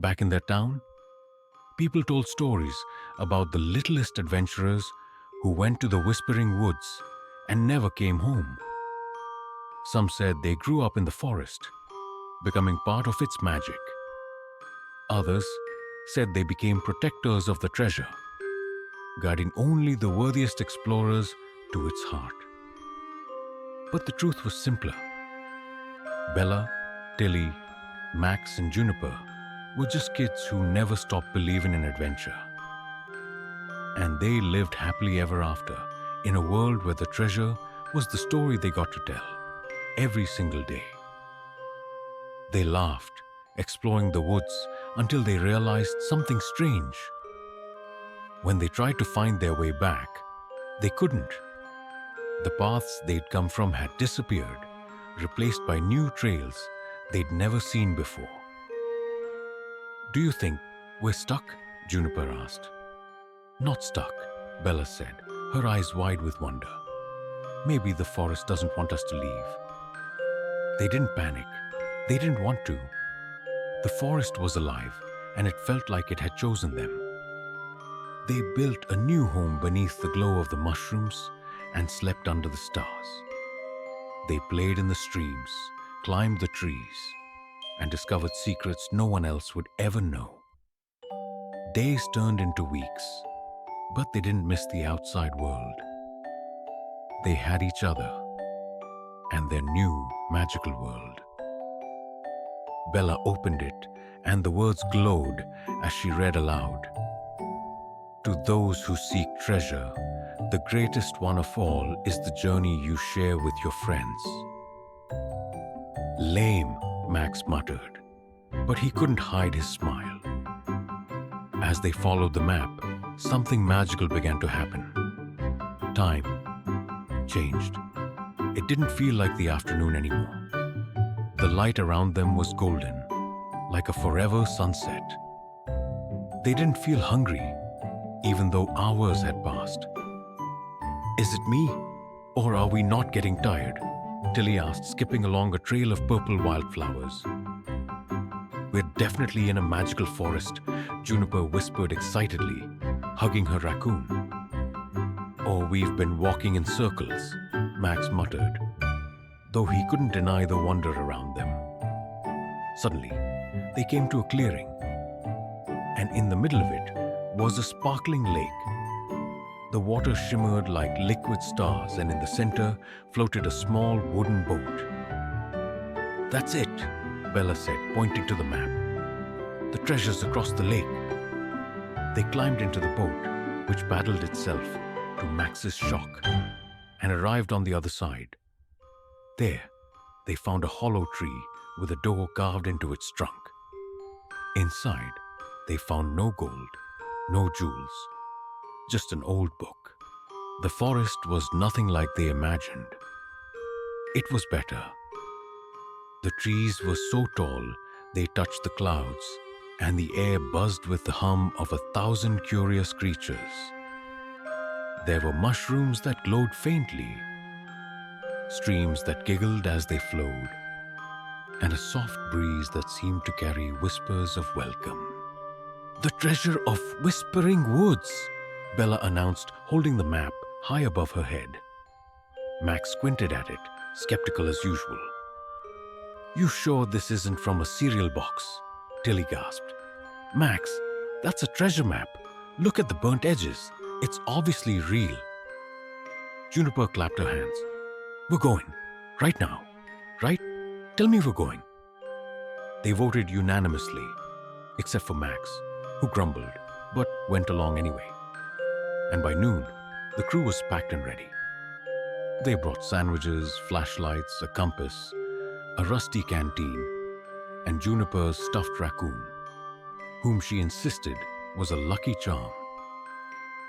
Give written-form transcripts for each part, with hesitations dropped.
Back in their town, people told stories about the littlest adventurers who went to the Whispering Woods and never came home. Some said they grew up in the forest, becoming part of its magic. Others said they became protectors of the treasure, guiding only the worthiest explorers to its heart. But the truth was simpler. Bella, Tilly, Max, and Juniper were just kids who never stopped believing in adventure. And they lived happily ever after in a world where the treasure was the story they got to tell every single day. They laughed, exploring the woods until they realized something strange. When they tried to find their way back, they couldn't. The paths they'd come from had disappeared, replaced by new trails they'd never seen before. "Do you think we're stuck?" Juniper asked. "Not stuck," Bella said, her eyes wide with wonder. "Maybe the forest doesn't want us to leave." They didn't panic. They didn't want to. The forest was alive, and it felt like it had chosen them. They built a new home beneath the glow of the mushrooms and slept under the stars. They played in the streams, climbed the trees, and discovered secrets no one else would ever know. Days turned into weeks, but they didn't miss the outside world. They had each other and their new magical world. Bella opened it, and the words glowed as she read aloud. "To those who seek treasure, the greatest one of all is the journey you share with your friends." "Lame," Max muttered, but he couldn't hide his smile. As they followed the map, something magical began to happen. Time changed. It didn't feel like the afternoon anymore. The light around them was golden, like a forever sunset. They didn't feel hungry, even though hours had passed. "Is it me, or are we not getting tired?" Tilly asked, skipping along a trail of purple wildflowers. "We're definitely in a magical forest," Juniper whispered excitedly, hugging her raccoon. "Or we've been walking in circles," Max muttered, though he couldn't deny the wonder around them. Suddenly, they came to a clearing, and in the middle of it was a sparkling lake. The water shimmered like liquid stars, and in the center floated a small wooden boat. "That's it," Bella said, pointing to the map. "The treasure's across the lake." They climbed into the boat, which paddled itself to Max's shock, and arrived on the other side. There, they found a hollow tree with a door carved into its trunk. Inside, they found no gold, no jewels, just an old book. The forest was nothing like they imagined. It was better. The trees were so tall they touched the clouds, and the air buzzed with the hum of 1,000 curious creatures. There were mushrooms that glowed faintly, streams that giggled as they flowed, and a soft breeze that seemed to carry whispers of welcome. "The treasure of Whispering Woods," Bella announced, holding the map high above her head. Max squinted at it, skeptical as usual. "You sure this isn't from a cereal box?" Tilly gasped. "Max, that's a treasure map. Look at the burnt edges. It's obviously real." Juniper clapped her hands. "We're going. Right now. Right? Tell me we're going." They voted unanimously, except for Max, who grumbled, but went along anyway. And by noon, the crew was packed and ready. They brought sandwiches, flashlights, a compass, a rusty canteen, and Juniper's stuffed raccoon, whom she insisted was a lucky charm.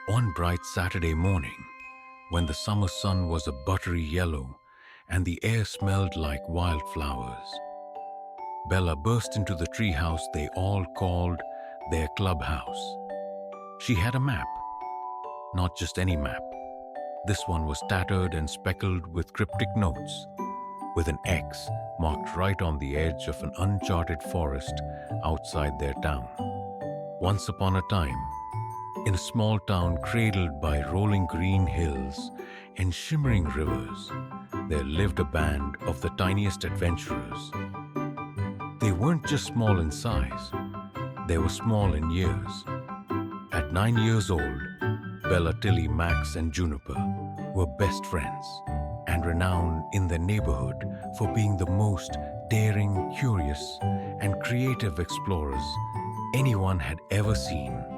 One bright Saturday morning, when the summer sun was a buttery yellow and the air smelled like wildflowers, Bella burst into the treehouse they all called their clubhouse. She had a map. Not just any map. This one was tattered and speckled with cryptic notes. with an X marked right on the edge of an uncharted forest outside their town. Once upon a time, in a small town cradled by rolling green hills and shimmering rivers, there lived a band of the tiniest adventurers. They weren't just small in size, they were small in years. At 9 years old, Bella, Tilly, Max, and Juniper were best friends and renowned in their neighborhood for being the most daring, curious, and creative explorers anyone had ever seen.